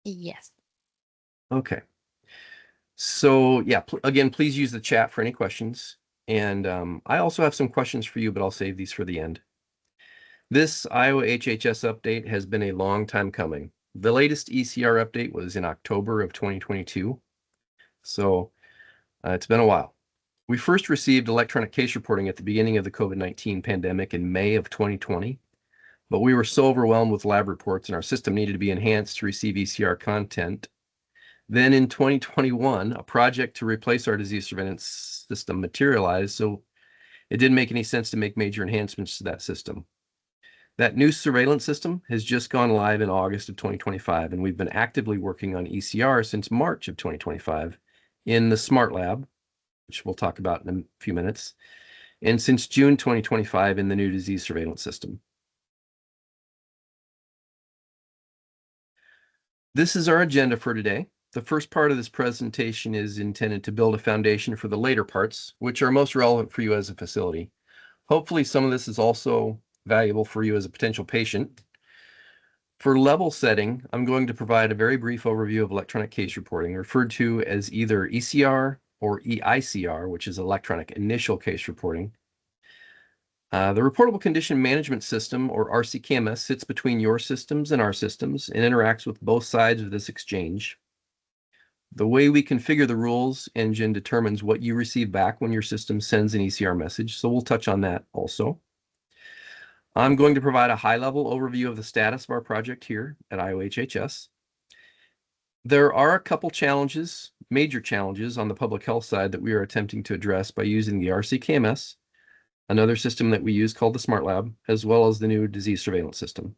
Yes. Okay. So yeah, again, please use the chat for any questions. And I also have some questions for you, but I'll save these for the end. This Iowa HHS update has been a long time coming. The latest eCR update was in October of 2022. So it's been a while. We first received electronic case reporting at the beginning of the COVID-19 pandemic in May of 2020, but we were so overwhelmed with lab reports and our system needed to be enhanced to receive eCR content. Then in 2021, a project to replace our disease surveillance system materialized, so it didn't make any sense to make major enhancements to that system. That new surveillance system has just gone live in August of 2025, and we've been actively working on eCR since March of 2025 in the Smart Lab, which we'll talk about in a few minutes, and since June 2025 in the new disease surveillance system. This is our agenda for today. The first part of this presentation is intended to build a foundation for the later parts, which are most relevant for you as a facility. Hopefully, some of this is also valuable for you as a potential patient. For level setting, I'm going to provide a very brief overview of electronic case reporting, referred to as either eCR or eICR, which is electronic initial case reporting. The Reportable Condition Management System, or RCKMS, sits between your systems and our systems and interacts with both sides of this exchange. The way we configure the rules engine determines what you receive back when your system sends an eCR message, so we'll touch on that also. I'm going to provide a high-level overview of the status of our project here at Iowa HHS. There are a couple challenges, major challenges on the public health side that we are attempting to address by using the RCKMS, another system that we use called the Smart Lab, as well as the new disease surveillance system.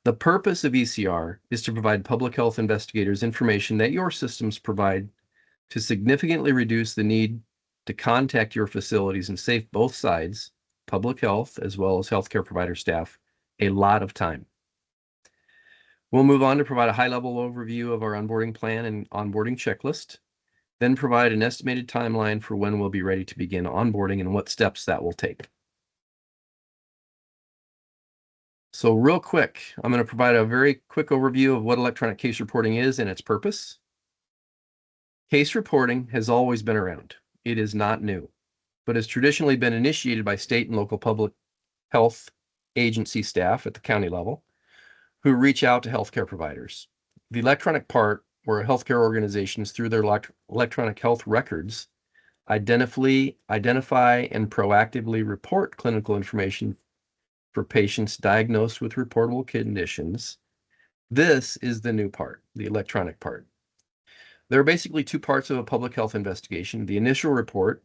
The purpose of eCR is to provide public health investigators information that your systems provide to significantly reduce the need to contact your facilities and save both sides, public health as well as healthcare provider staff, a lot of time. We'll move on to provide a high-level overview of our onboarding plan and onboarding checklist, then provide an estimated timeline for when we'll be ready to begin onboarding and what steps that will take. So real quick, I'm going to provide a very quick overview of what electronic case reporting is and its purpose. Case reporting has always been around. It is not new, but has traditionally been initiated by state and local public health agency staff at the county level who reach out to healthcare providers. The electronic part, where healthcare organizations, through their electronic health records, identify and proactively report clinical information for patients diagnosed with reportable conditions. This is the new part, the electronic part. There are basically two parts of a public health investigation: the initial report,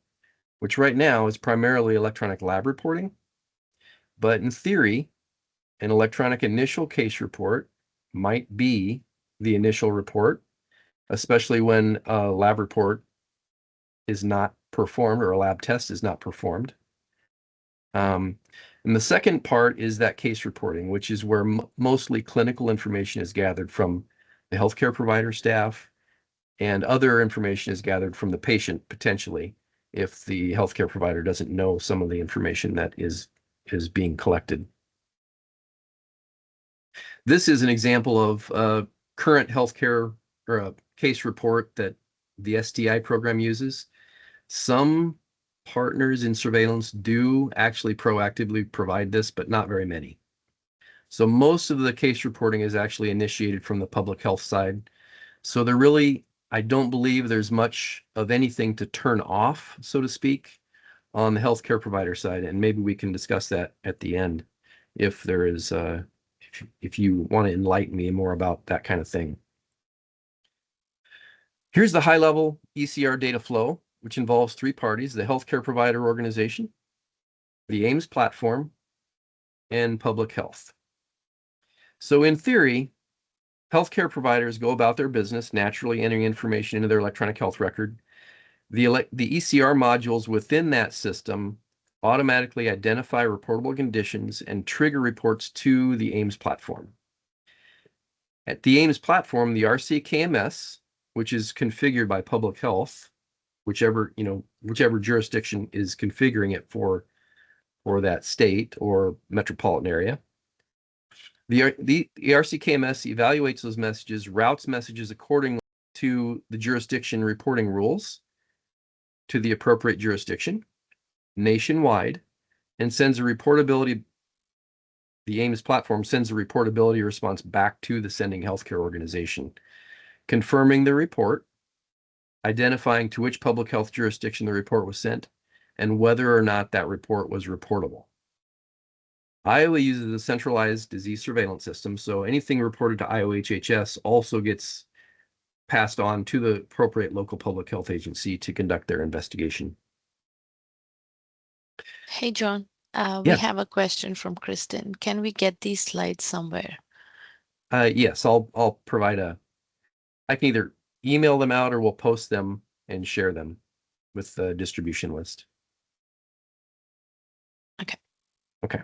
which right now is primarily electronic lab reporting, but in theory, an electronic initial case report might be the initial report, especially when a lab report is not performed or a lab test is not performed. And the second part is that case reporting, which is where mostly clinical information is gathered from the healthcare provider staff, and other information is gathered from the patient, potentially, if the healthcare provider doesn't know some of the information that is being collected. This is an example of a current healthcare or a case report that the STI program uses. Some partners in surveillance do actually proactively provide this, but not very many. So most of the case reporting is actually initiated from the public health side. So there really, I don't believe there's much of anything to turn off, so to speak, on the healthcare provider side. And maybe we can discuss that at the end if there is, if you want to enlighten me more about that kind of thing. Here's the high-level eCR data flow, which involves three parties: the healthcare provider organization, the AIMS platform, and public health. So in theory, healthcare providers go about their business naturally entering information into their electronic health record. The eCR modules within that system automatically identify reportable conditions and trigger reports to the AIMS platform. At the AIMS platform, the RCKMS, which is configured by public health, whichever jurisdiction is configuring it for that state or metropolitan area, The RCKMS evaluates those messages, routes messages accordingly to the jurisdiction reporting rules to the appropriate jurisdiction nationwide, and sends a reportability. The AIMS platform sends a reportability response back to the sending healthcare organization, confirming the report, identifying to which public health jurisdiction the report was sent, and whether or not that report was reportable. Iowa uses a centralized disease surveillance system, so anything reported to Iowa HHS also gets passed on to the appropriate local public health agency to conduct their investigation. Hey, John, we Yeah, have a question from Kristen. Can we get these slides somewhere? yes, I'll provide I can either email them out or we'll post them and share them with the distribution list. Okay. Okay.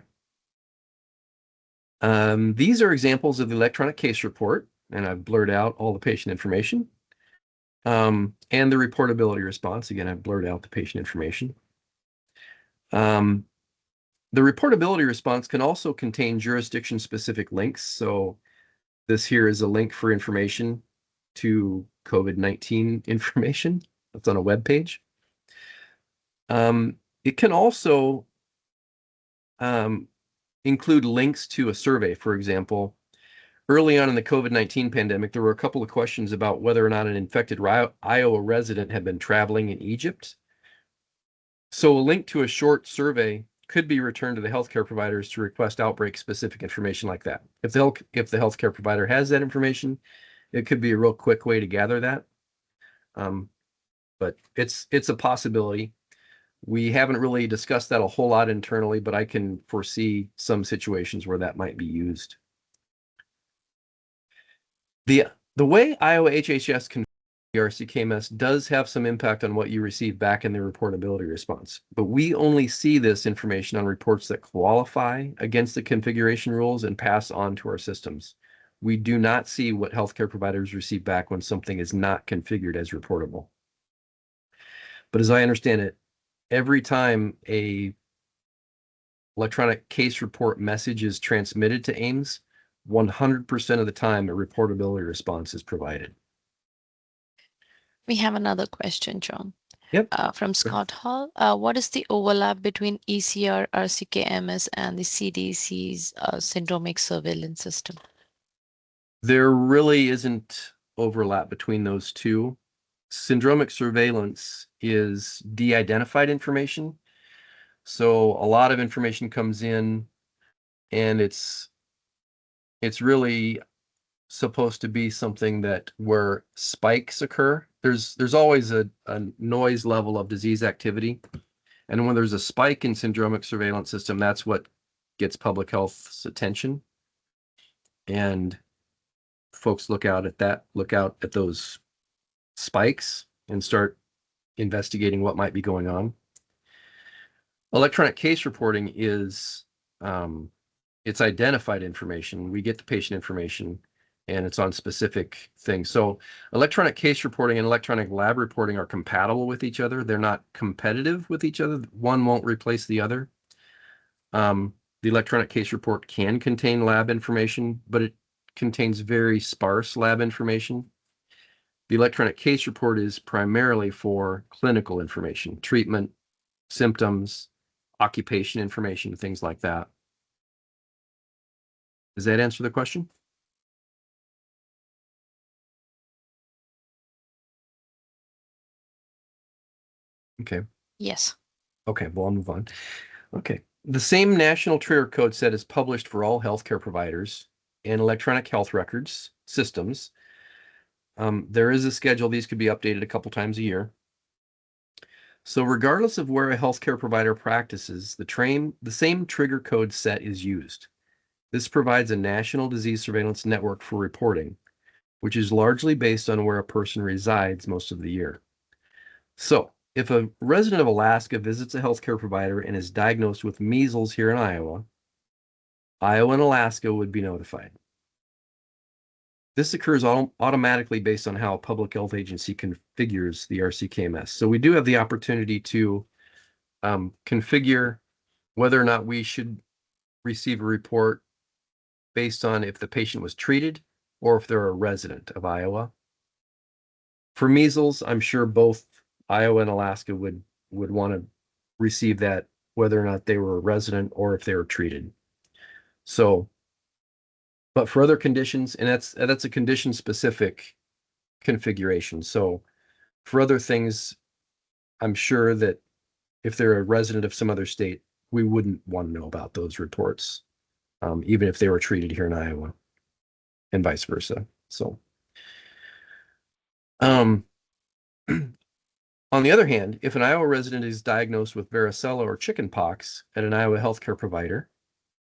These are examples of the electronic case report, and I've blurred out all the patient information. And the reportability response, again, I've blurred out the patient information. The reportability response can also contain jurisdiction-specific links. So this here is a link for information to COVID-19 information that's on a web page. It can also include links to a survey. For example, early on in the COVID-19 pandemic, there were a couple of questions about whether or not an infected Iowa resident had been traveling in Egypt. So a link to a short survey could be returned to the healthcare providers to request outbreak-specific information like that. If the healthcare provider has that information, it could be a real quick way to gather that. But it's a possibility. We haven't really discussed that a whole lot internally, but I can foresee some situations where that might be used. The way Iowa HHS can RCKMS does have some impact on what you receive back in the reportability response, but we only see this information on reports that qualify against the configuration rules and pass on to our systems. We do not see what healthcare providers receive back when something is not configured as reportable. But as I understand it, every time a electronic case report message is transmitted to AIMS, 100% of the time a reportability response is provided. We have another question, John. Yep. From Scott Hall. What is the overlap between eCR, RCKMS, and the CDC's syndromic surveillance system? There really isn't overlap between those two. Syndromic surveillance is de-identified information. So a lot of information comes in and it's really supposed to be something that where spikes occur. There's always a noise level of disease activity. And when there's a spike in syndromic surveillance system, that's what gets public health's attention. And folks look out at those spikes and start investigating what might be going on. Electronic case reporting is it's identified information. We get the patient information and it's on specific things. So electronic case reporting and electronic lab reporting are compatible with each other. They're not competitive with each other. One won't replace the other. The electronic case report can contain lab information, but it contains very sparse lab information. The electronic case report is primarily for clinical information, treatment, symptoms, occupation information, things like that. Does that answer the question? Okay. Yes. Okay, well, I'll move on. Okay. The same national trigger code set is published for all healthcare providers and electronic health records systems. There is a schedule. These could be updated a couple times a year. So regardless of where a healthcare provider practices, the same trigger code set is used. This provides a national disease surveillance network for reporting, which is largely based on where a person resides most of the year. So if a resident of Alaska visits a healthcare provider and is diagnosed with measles here in Iowa, Iowa and Alaska would be notified. This occurs automatically based on how a public health agency configures the RCKMS. So we do have the opportunity to configure whether or not we should receive a report based on if the patient was treated or if they're a resident of Iowa. For measles, I'm sure both Iowa and Alaska would want to receive that, whether or not they were a resident or if they were treated. So, but for other conditions, and that's a condition specific configuration. So for other things, I'm sure that if they're a resident of some other state, we wouldn't want to know about those reports, even if they were treated here in Iowa, and vice versa. So, on the other hand, if an Iowa resident is diagnosed with varicella or chickenpox at an Iowa healthcare provider,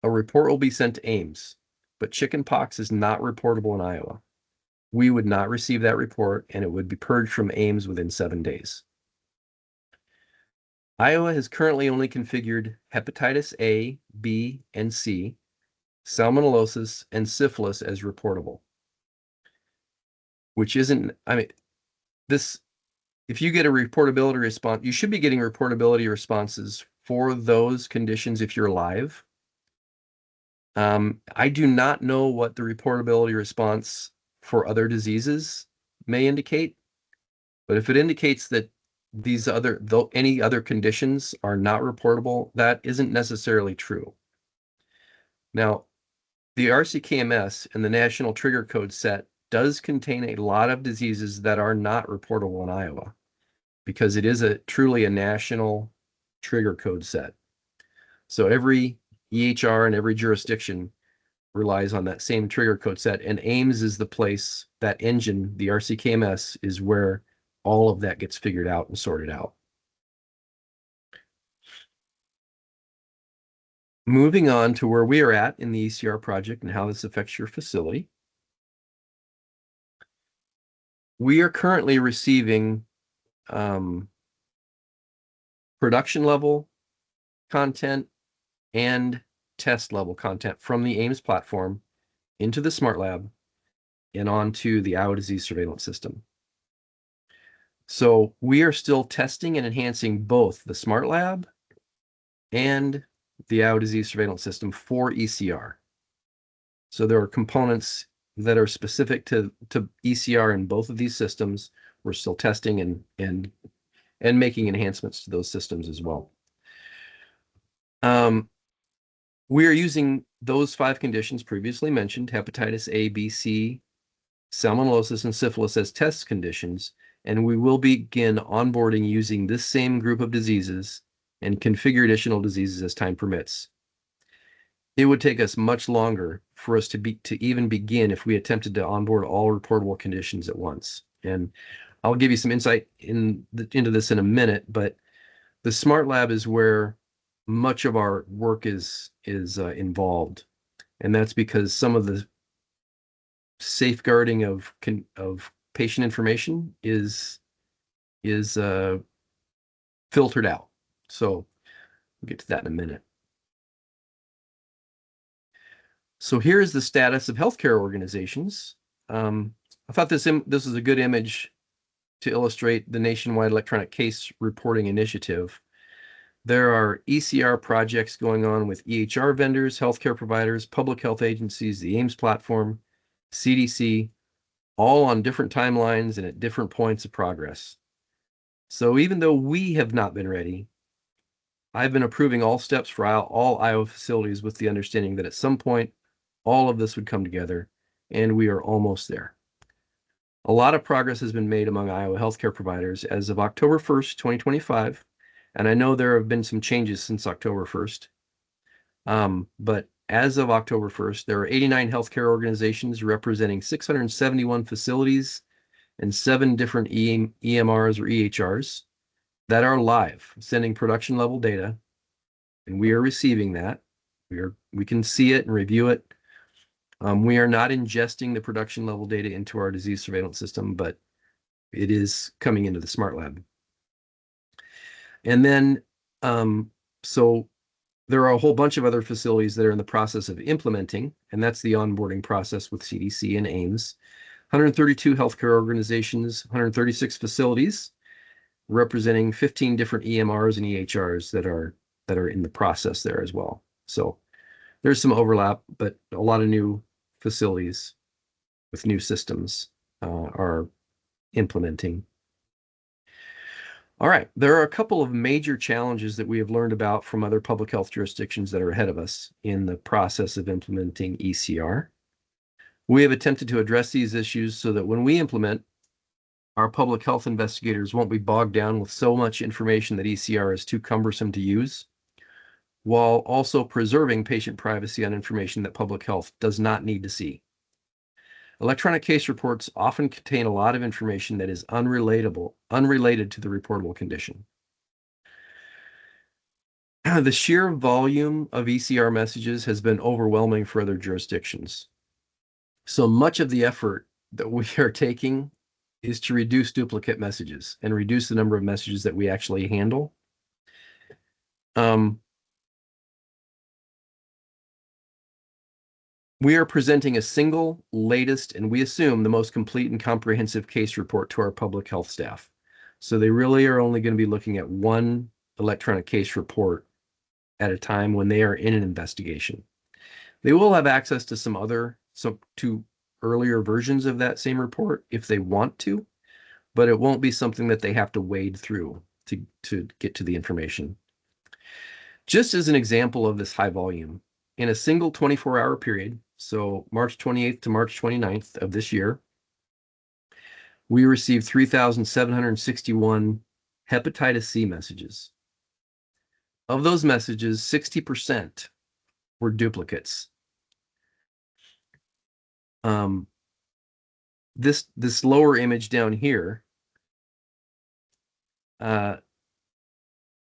a report will be sent to Ames, but chickenpox is not reportable in Iowa. We would not receive that report, and it would be purged from Ames within 7 days. Iowa has currently only configured hepatitis A, B, and C, salmonellosis, and syphilis as reportable, which isn't, I mean, this, if you get a reportability response, you should be getting reportability responses for those conditions if you're live. I do not know what the reportability response for other diseases may indicate, but if it indicates that these other, though any other conditions are not reportable, that isn't necessarily true. Now, the RCKMS and the National Trigger Code set does contain a lot of diseases that are not reportable in Iowa because it is truly a national trigger code set. So every EHR and every jurisdiction relies on that same trigger code set, and Ames is the place, that engine, the RCKMS, is where all of that gets figured out and sorted out. Moving on to where we are at in the eCR project and how this affects your facility. We are currently receiving production level content and test level content from the Ames platform into the Smart Lab and onto the Iowa Disease Surveillance System. So we are still testing and enhancing both the Smart Lab and the Iowa Disease Surveillance System for eCR. So there are components that are specific to eCR in both of these systems. We're still testing and making enhancements to those systems as well. We are using those 5 conditions previously mentioned, hepatitis A, B, C, salmonellosis, and syphilis as test conditions, and we will begin onboarding using this same group of diseases and configure additional diseases as time permits. It would take us much longer for us to even begin if we attempted to onboard all reportable conditions at once. And I'll give you some insight into this in a minute, but the Smart Lab is where much of our work is involved, and that's because some of the safeguarding of patient information is filtered out. So we'll get to that in a minute. So here is the status of healthcare organizations. I thought this is a good image to illustrate the nationwide electronic case reporting initiative. There are eCR projects going on with EHR vendors, healthcare providers, public health agencies, the Ames platform, CDC, all on different timelines and at different points of progress. So even though we have not been ready, I've been approving all steps for all Iowa facilities with the understanding that at some point, all of this would come together, and we are almost there. A lot of progress has been made among Iowa healthcare providers as of October 1st, 2025, and I know there have been some changes since October 1st. But as of October 1st, there are 89 healthcare organizations representing 671 facilities and 7 different EMRs or EHRs that are live, sending production level data, and we are receiving that. We can see it and review it. We are not ingesting the production level data into our disease surveillance system, but it is coming into the Smart Lab. And then, so there are a whole bunch of other facilities that are in the process of implementing, and that's the onboarding process with CDC and Ames. 132 healthcare organizations, 136 facilities, representing 15 different EMRs and EHRs that are in the process there as well. So there's some overlap, but a lot of new facilities with new systems are implementing. All right, there are a couple of major challenges that we have learned about from other public health jurisdictions that are ahead of us in the process of implementing eCR. We have attempted to address these issues so that when we implement, our public health investigators won't be bogged down with so much information that eCR is too cumbersome to use, while also preserving patient privacy on information that public health does not need to see. Electronic case reports often contain a lot of information that is unrelated to the reportable condition. The sheer volume of eCR messages has been overwhelming for other jurisdictions. So much of the effort that we are taking is to reduce duplicate messages and reduce the number of messages that we actually handle. We are presenting a single, latest, and we assume the most complete and comprehensive case report to our public health staff. So they really are only going to be looking at one electronic case report at a time when they are in an investigation. They will have access to to earlier versions of that same report if they want to, but it won't be something that they have to wade through to get to the information. Just as an example of this high volume, in a single 24-hour period, so March 28th to March 29th of this year, we received 3,761 hepatitis C messages. Of those messages, 60% were duplicates. This lower image down here, all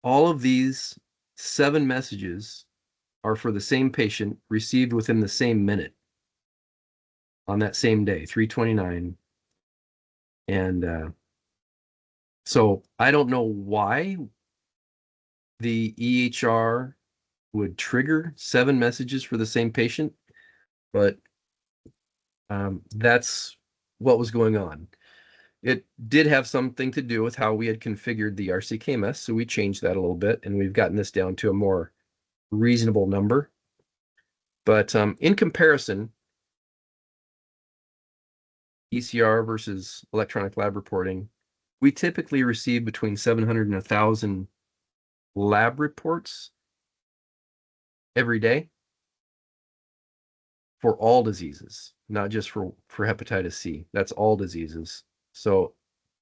of these 7 messages are for the same patient received within the same minute on that same day, 3/29. And so I don't know why the EHR would trigger 7 messages for the same patient, but that's what was going on. It did have something to do with how we had configured the RCKMS, so we changed that a little bit, and we've gotten this down to a more reasonable number. But in comparison, eCR versus electronic lab reporting, we typically receive between 700 and 1,000 lab reports every day for all diseases, not just for hepatitis C. That's all diseases. So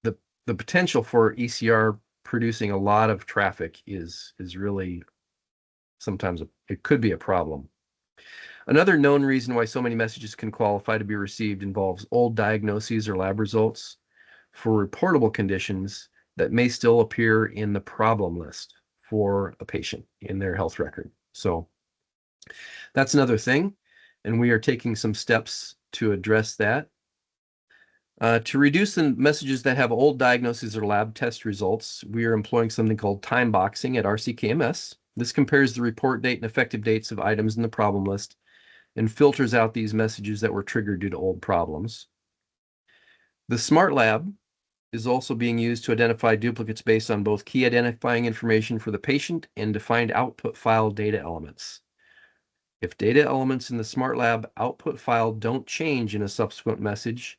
the potential for eCR producing a lot of traffic is really sometimes it could be a problem. Another known reason why so many messages can qualify to be received involves old diagnoses or lab results for reportable conditions that may still appear in the problem list for a patient in their health record. So that's another thing, and we are taking some steps to address that. To reduce the messages that have old diagnoses or lab test results, we are employing something called time boxing at RCKMS. This compares the report date and effective dates of items in the problem list and filters out these messages that were triggered due to old problems. The Smart Lab is also being used to identify duplicates based on both key identifying information for the patient and defined output file data elements. If data elements in the Smart Lab output file don't change in a subsequent message,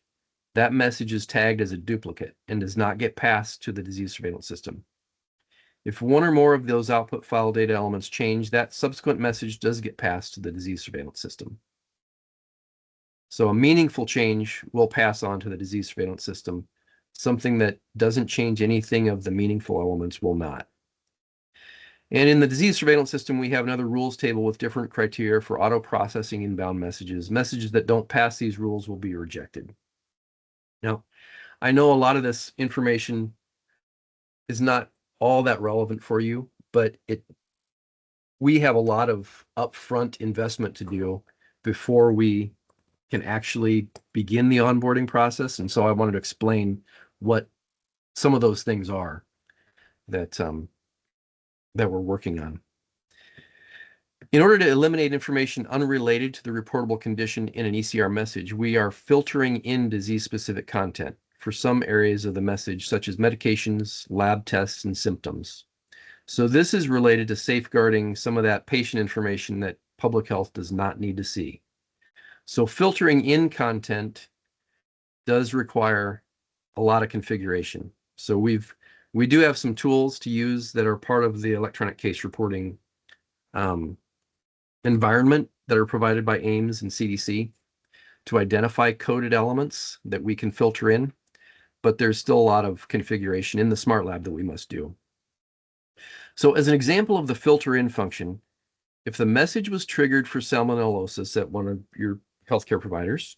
that message is tagged as a duplicate and does not get passed to the disease surveillance system. If one or more of those output file data elements change, that subsequent message does get passed to the disease surveillance system. So a meaningful change will pass on to the disease surveillance system. Something that doesn't change anything of the meaningful elements will not. And in the disease surveillance system, we have another rules table with different criteria for auto-processing inbound messages. Messages that don't pass these rules will be rejected. Now, I know a lot of this information is not all that relevant for you, but we have a lot of upfront investment to do before we can actually begin the onboarding process. And so I wanted to explain what some of those things are that we're working on. In order to eliminate information unrelated to the reportable condition in an eCR message, we are filtering in disease-specific content for some areas of the message, such as medications, lab tests, and symptoms. So this is related to safeguarding some of that patient information that public health does not need to see. So filtering in content does require a lot of configuration. So we do have some tools to use that are part of the electronic case reporting environment that are provided by AIMS and CDC to identify coded elements that we can filter in, but there's still a lot of configuration in the smart lab that we must do. So as an example of the filter in function, if the message was triggered for salmonellosis at one of your healthcare providers,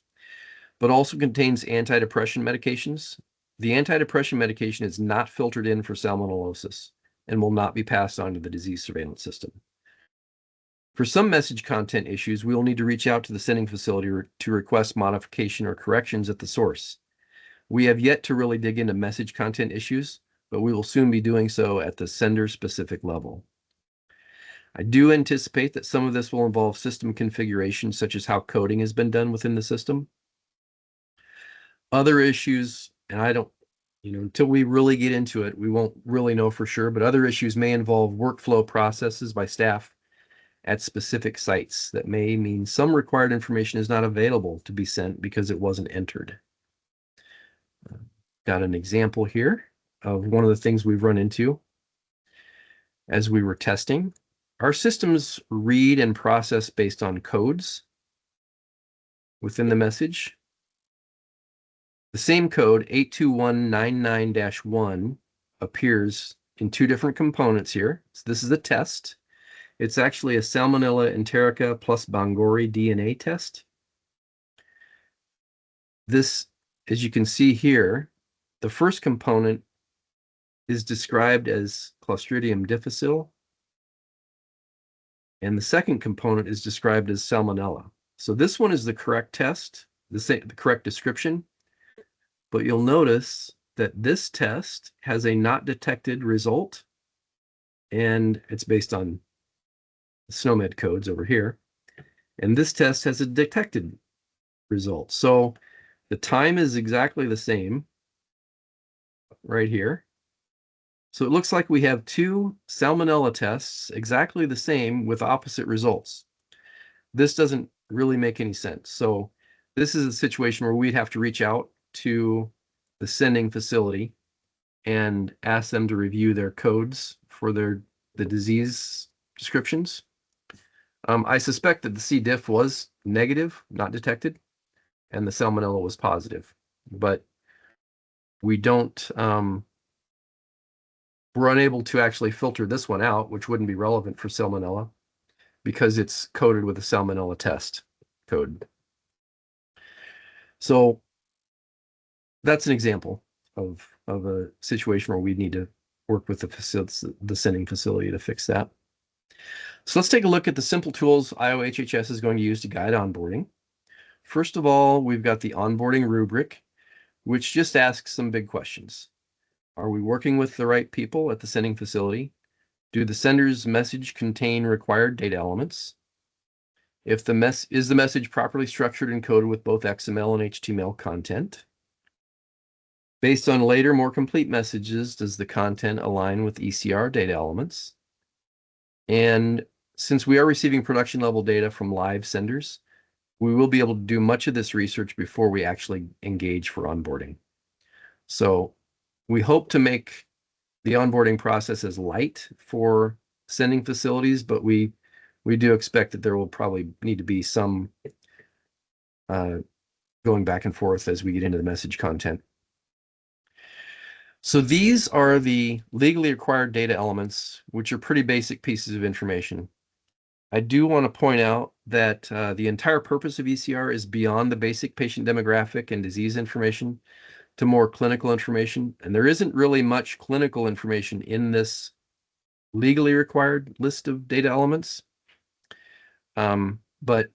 but also contains antidepressant medications, the antidepressant medication is not filtered in for salmonellosis and will not be passed on to the disease surveillance system. For some message content issues, we will need to reach out to the sending facility to request modification or corrections at the source. We have yet to really dig into message content issues, but we will soon be doing so at the sender-specific level. I do anticipate that some of this will involve system configuration, such as how coding has been done within the system. Other issues, and I don't, until we really get into it, we won't really know for sure, but other issues may involve workflow processes by staff at specific sites that may mean some required information is not available to be sent because it wasn't entered. Got an example here of one of the things we've run into as we were testing. Our systems read and process based on codes within the message. The same code, 82199-1, appears in two different components here. So this is a test. It's actually a Salmonella enterica plus Bangori DNA test. This, as you can see here, the first component is described as Clostridium difficile, and the second component is described as Salmonella. So this one is the correct test, the correct description, but you'll notice that this test has a not detected result, and it's based on SNOMED codes over here, and this test has a detected result. So the time is exactly the same right here. So it looks like we have two salmonella tests exactly the same with opposite results. This doesn't really make any sense. So this is a situation where we'd have to reach out to the sending facility and ask them to review their codes for the disease descriptions. I suspect that the C. diff was negative, not detected, and the salmonella was positive, but we don't, we're unable to actually filter this one out, which wouldn't be relevant for salmonella because it's coded with a salmonella test code. So that's an example of a situation where we need to work with the sending facility to fix that. So let's take a look at the simple tools IOHHS is going to use to guide onboarding. First of all, we've got the onboarding rubric, which just asks some big questions. Are we working with the right people at the sending facility? Do the sender's message contain required data elements? Is the message properly structured and coded with both XML and HTML content? Based on later, more complete messages, does the content align with eCR data elements? And since we are receiving production level data from live senders, we will be able to do much of this research before we actually engage for onboarding. So we hope to make the onboarding process as light for sending facilities, but we do expect that there will probably need to be some going back and forth as we get into the message content. So these are the legally required data elements, which are pretty basic pieces of information. I do want to point out that the entire purpose of eCR is beyond the basic patient demographic and disease information to more clinical information. And there isn't really much clinical information in this legally required list of data elements. But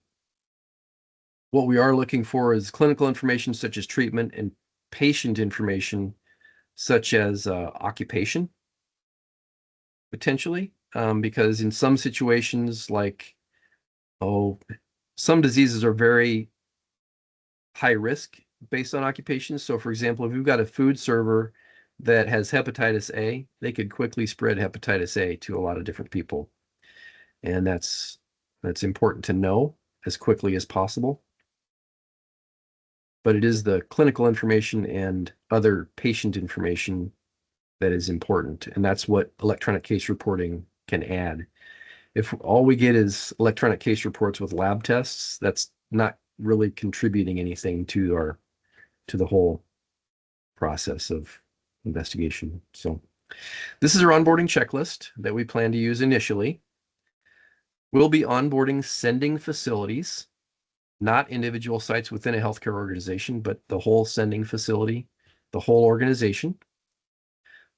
what we are looking for is clinical information such as treatment and patient information such as occupation, potentially, because in some situations, like, some diseases are very high risk based on occupation. So for example, if you've got a food server that has hepatitis A, they could quickly spread hepatitis A to a lot of different people. And that's That's important to know as quickly as possible. But it is the clinical information and other patient information that is important. And that's what electronic case reporting can add. If all we get is electronic case reports with lab tests, that's not really contributing anything to the whole process of investigation. So this is our onboarding checklist that we plan to use initially. We'll be onboarding sending facilities, not individual sites within a healthcare organization, but the whole sending facility, the whole organization.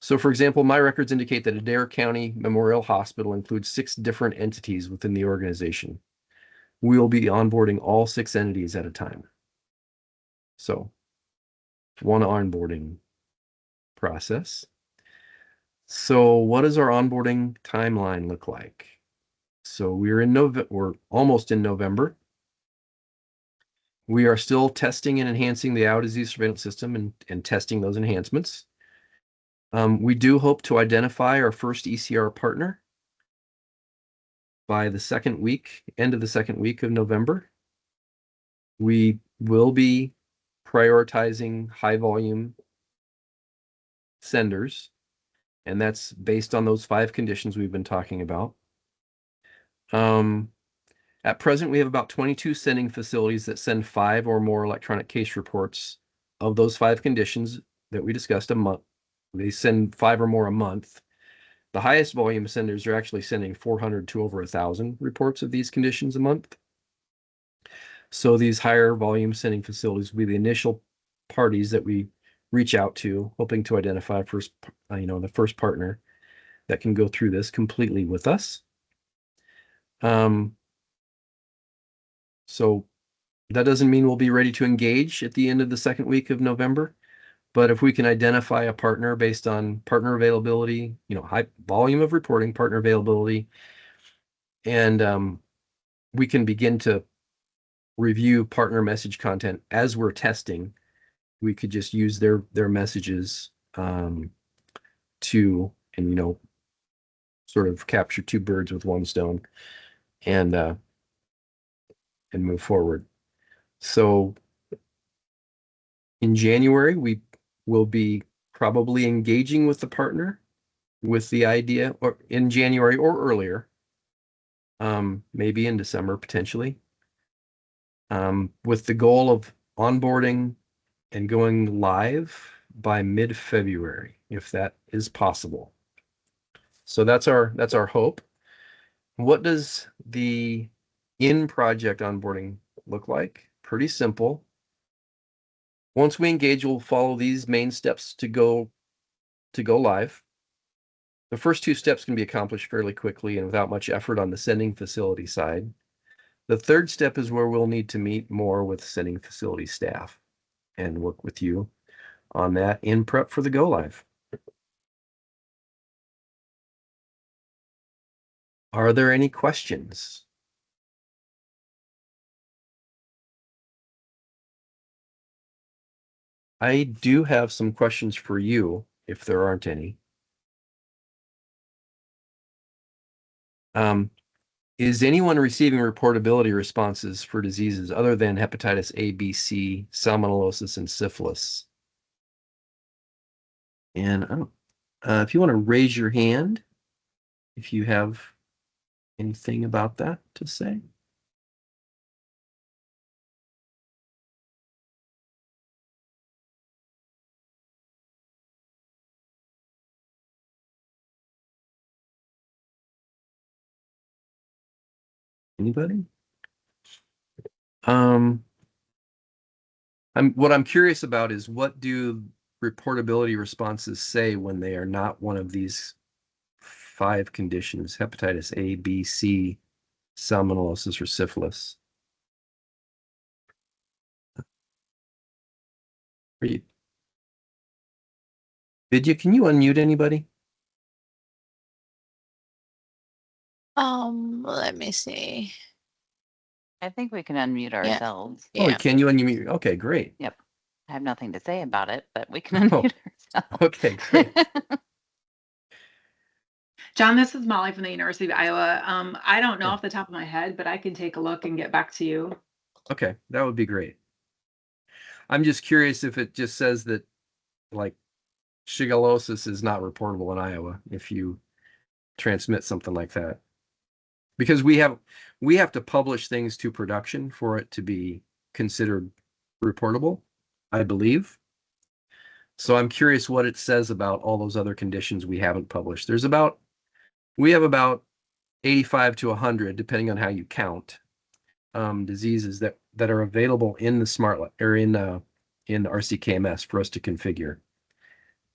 So for example, my records indicate that Adair County Memorial Hospital includes 6 different entities within the organization. We will be onboarding all 6 entities at a time. So one onboarding process. So what does our onboarding timeline look like? So we're almost in November. We are still testing and enhancing the eye disease surveillance system and testing those enhancements. We do hope to identify our first eCR partner by the end of the second week of November. We will be prioritizing high volume senders, and that's based on those 5 conditions we've been talking about. At present, we have about 22 sending facilities that send 5 or more electronic case reports of those 5 conditions that we discussed a month. They send 5 or more a month. The highest volume senders are actually sending 400 to over 1,000 reports of these conditions a month. So these higher volume sending facilities will be the initial parties that we reach out to, hoping to identify the first partner that can go through this completely with us. So that doesn't mean we'll be ready to engage at the end of the second week of November, but if we can identify a partner based on partner availability, high volume of reporting, partner availability, and we can begin to review partner message content as we're testing. We could just use their messages to sort of capture 2 birds with 1 stone and move forward. So in January, we will be probably engaging with the partner with the idea, or in January or earlier, maybe in December potentially, with the goal of onboarding and going live by mid-February, if that is possible. So that's our hope. What does the in-project onboarding look like? Pretty simple. Once we engage, we'll follow these main steps to go live. The first 2 steps can be accomplished fairly quickly and without much effort on the sending facility side. The third step is where we'll need to meet more with sending facility staff and work with you on that in prep for the go live. Are there any questions? I do have some questions for you, if there aren't any. Is anyone receiving reportability responses for diseases other than hepatitis A, B, C, salmonellosis, and syphilis? And if you want to raise your hand, if you have anything about that to say. Anybody? What I'm curious about is, what do reportability responses say when they are not one of these 5 conditions: hepatitis A, B, C, salmonellosis, or syphilis? Vidya, can you unmute anybody? Let me see. I think we can unmute ourselves. Oh, Yeah. can you unmute? Okay, great. Yep. I have nothing to say about it, but we can unmute ourselves. Okay, great. John, this is Molly from the University of Iowa. I don't know Yeah. off the top of my head, but I can take a look and get back to you. Okay, that would be great. I'm just curious if it just says that, like, shigellosis is not reportable in Iowa if you transmit something like that. Because we have to publish things to production for it to be considered reportable, I believe. So I'm curious what it says about all those other conditions we haven't published. We have about 85 to 100, depending on how you count, diseases that are available in the smart or in the RCKMS for us to configure.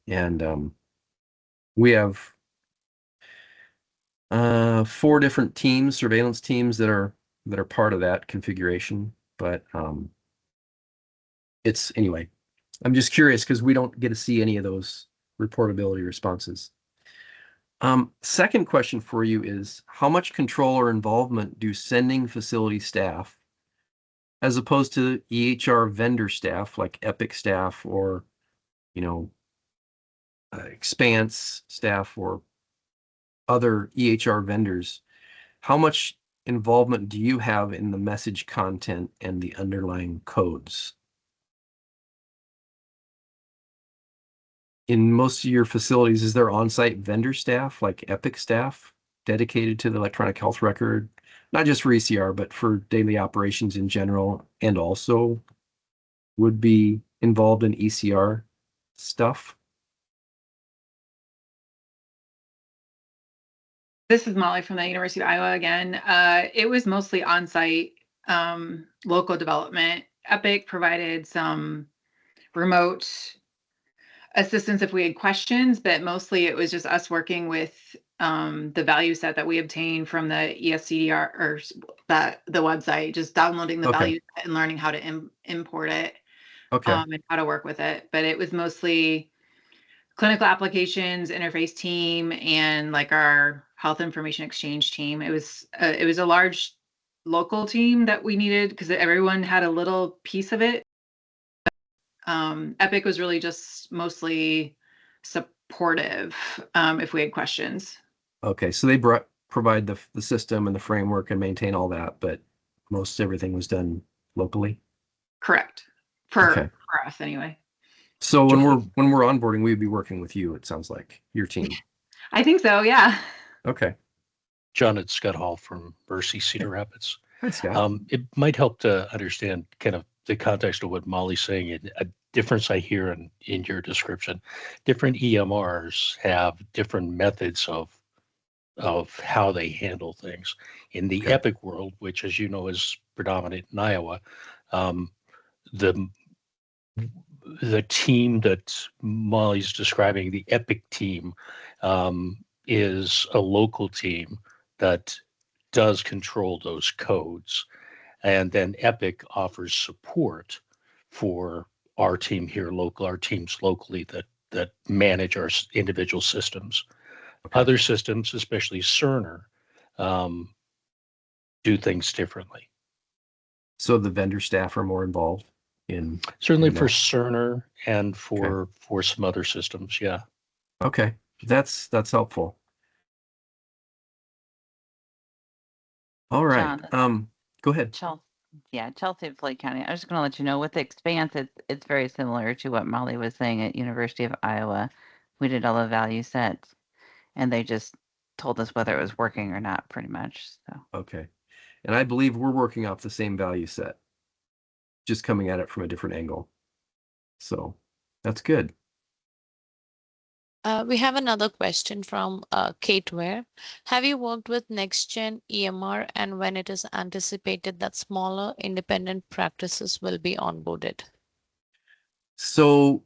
And we have 4 different teams, surveillance teams that are part of that configuration. But it's anyway, I'm just curious because we don't get to see any of those reportability responses. Second question for you is, how much control or involvement do sending facility staff, as opposed to EHR vendor staff like Epic staff or, Expanse staff or other EHR vendors, how much involvement do you have in the message content and the underlying codes? In most of your facilities, is there on-site vendor staff like Epic staff dedicated to the electronic health record, not just for ECR, but for daily operations in general, and also would be involved in ECR stuff? This is Molly from the University of Iowa again. It was mostly on-site local development. Epic provided some remote assistance if we had questions, but mostly it was just us working with the value set that we obtained from the ESCDR or the website, just downloading the value set and learning how to import it and how to work with it. But it was mostly clinical applications, interface team, and like our health information exchange team. It was a large local team that we needed because everyone had a little piece of it. Epic was really just mostly supportive if we had questions. Okay, so they provide the system and the framework and maintain all that, but most everything was done locally? Correct. For us anyway. So when we're onboarding, we'd be working with you, it sounds like, your team. I think so, yeah. Okay. John, it's Scott Hall from Mercy Cedar Rapids. Hi, Scott. It might help to understand kind of the context of what Molly's saying. A difference I hear in your description. Different EMRs have different methods of how they handle things. In the Epic world, which, as you know, is predominant in Iowa, the team that Molly's describing, the Epic team, is a local team that does control those codes. And then Epic offers support for our team here local, our teams locally that manage our individual systems. Other systems, especially Cerner, do things differently. So the vendor staff are more involved in certainly for Cerner and for some other systems, yeah. Okay, that's helpful. All right. John, go ahead. Chelsea, Flake County. I was just going to let you know with the Expanse, it's very similar to what Molly was saying at University of Iowa. We did all the value sets, and they just told us whether it was working or not, pretty much. So okay, and I believe we're working off the same value set, just coming at it from a different angle. So that's good. We have another question from Kate Ware. Have you worked with next-gen EMR, and when it is anticipated that smaller independent practices will be onboarded? So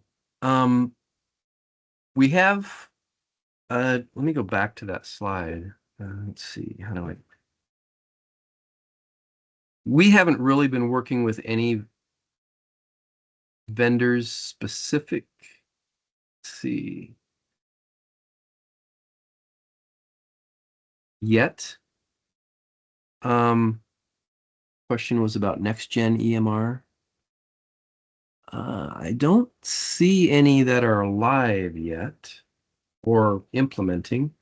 we have, let me go back to that slide. Let's see, how do I? We haven't really been working with any vendors specific. Let's see. Yet. Question was about next gen EMR. I don't see any that are live yet or implementing.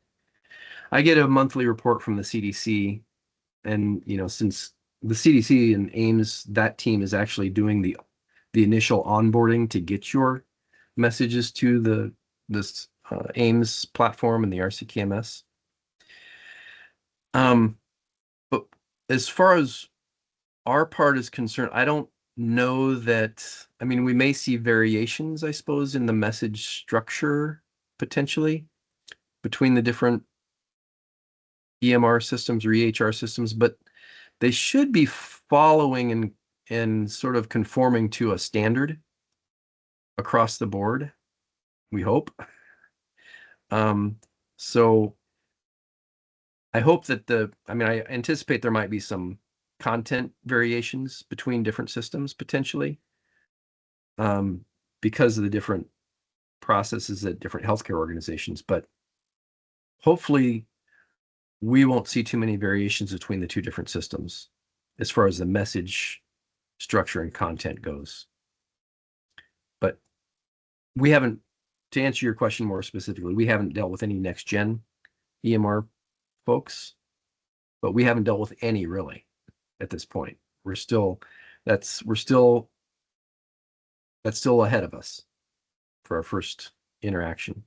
I get a monthly report from the CDC, and since the CDC and AIMS, that team is actually doing the initial onboarding to get your messages to this AIMS platform and the RCTMS. But as far as our part is concerned, I don't know that. I mean, we may see variations, I suppose, in the message structure potentially between the different EMR systems or EHR systems, but they should be following and sort of conforming to a standard across the board, we hope. So I hope that I anticipate there might be some content variations between different systems potentially, because of the different processes at different healthcare organizations. But hopefully we won't see too many variations between the two different systems as far as the message structure and content goes. But we haven't, to answer your question more specifically, we haven't dealt with any next gen EMR folks, but we haven't dealt with any really at this point. That's still ahead of us for our first interaction.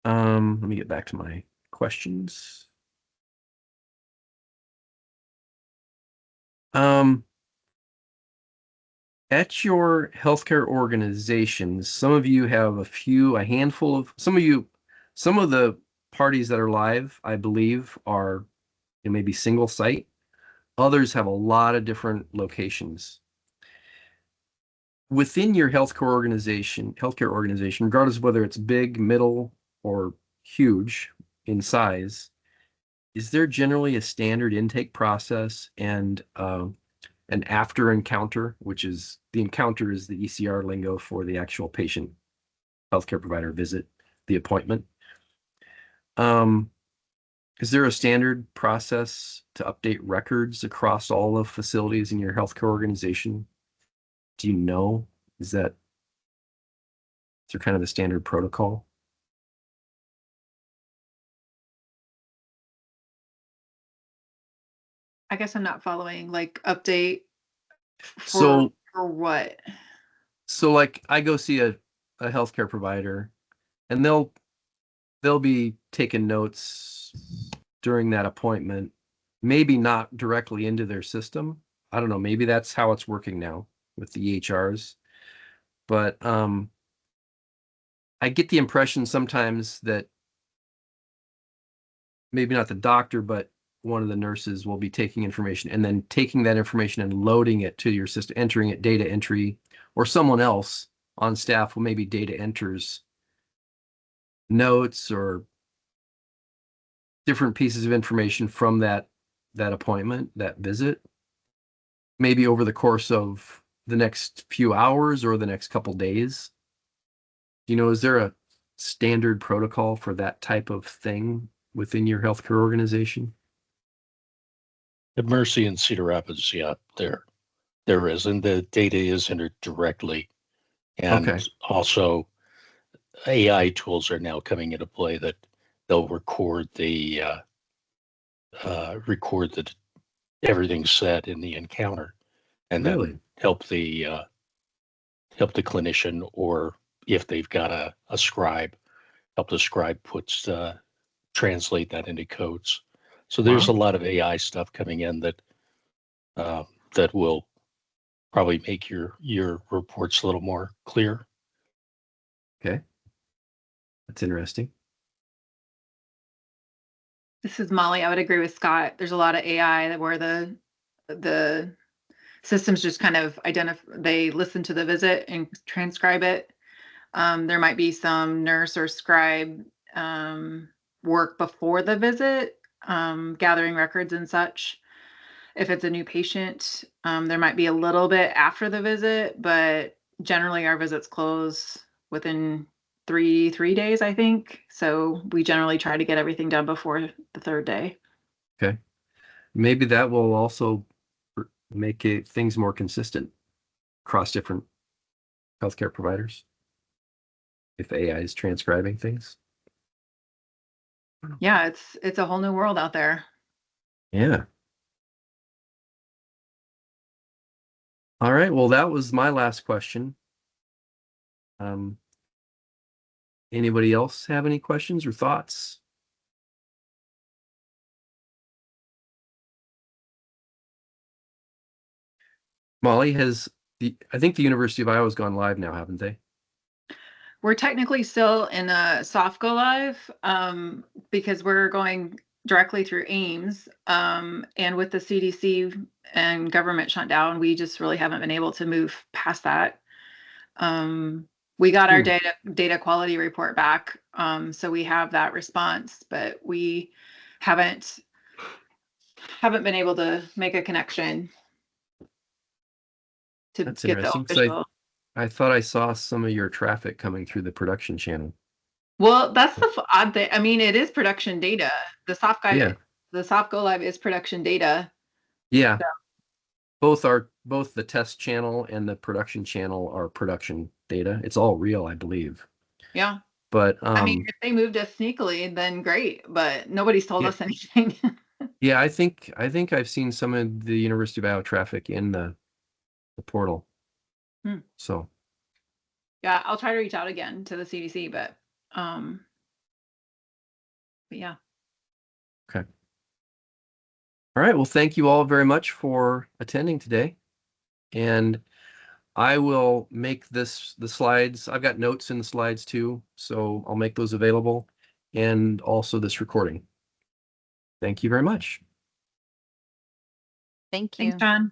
Let me get back to my questions. At your healthcare organizations, some of you have some of the parties that are live, I believe, are maybe single site. Others have a lot of different locations. Within your healthcare organization, regardless of whether it's big, middle, or huge in size, is there generally a standard intake process and an after encounter, which is the encounter is the eCR lingo for the actual patient healthcare provider visit, the appointment? Is there a standard process to update records across all of facilities in your healthcare organization? Do you know? Is there kind of a standard protocol? I guess I'm not following, like, update So for what? like I go see a healthcare provider, and they'll be taking notes during that appointment, maybe not directly into their system. I don't know, maybe that's how it's working now with the EHRs. But I get the impression sometimes that maybe not the doctor, but one of the nurses will be taking information and then taking that information and loading it to your system, entering it data entry, or someone else on staff will maybe data enters notes or different pieces of information from that appointment, that visit, maybe over the course of the next few hours or the next couple days. Is there a standard protocol for that type of thing within your healthcare organization? At Mercy and Cedar Rapids, yeah, there is, and the data is entered directly. And Okay. also AI tools are now coming into play that they'll record that everything's said in the encounter, and Really? then help the clinician, or if they've got a scribe, help the scribe translate that into codes. So there's Wow. a lot of AI stuff coming in that will probably make your reports a little more clear. Okay. That's interesting. This is Molly. I would agree with Scott. There's a lot of AI where the systems just kind of they listen to the visit and transcribe it. There might be some nurse or scribe work before the visit, gathering records and such. If it's a new patient, there might be a little bit after the visit, but generally our visits close within three days, I think. So we generally try to get everything done before the third day. Okay. Maybe that will also make things more consistent across different healthcare providers if AI is transcribing things. Yeah, it's a whole new world out there. Yeah. All right. Well, that was my last question. Anybody else have any questions or thoughts? Molly, I think the University of Iowa's gone live now, haven't they? We're technically still in a soft go live because we're going directly through Ames. And with the CDC and government shutdown, we just really haven't been able to move past that. We got our data quality report back, so we have that response, but we haven't been able to make a connection to That's get the interesting. official. I thought I saw some of your traffic coming through the production channel. Well, that's the odd thing. I mean, it is production data. The soft Yeah. the soft go live is production data. Yeah. Both the test channel and the production channel are production data. It's all real, I believe. Yeah. But I mean, if they moved us sneakily, then great, but nobody's told us anything. yeah, I think I've seen some of the University of Iowa traffic in the portal. So yeah, I'll try to reach out again to the CDC, but yeah. okay. All right. Well, thank you all very much for attending today. And I will make the slides. I've got notes in the slides too, so I'll make those available, and also this recording. Thank you very much. Thank you. Thanks, John.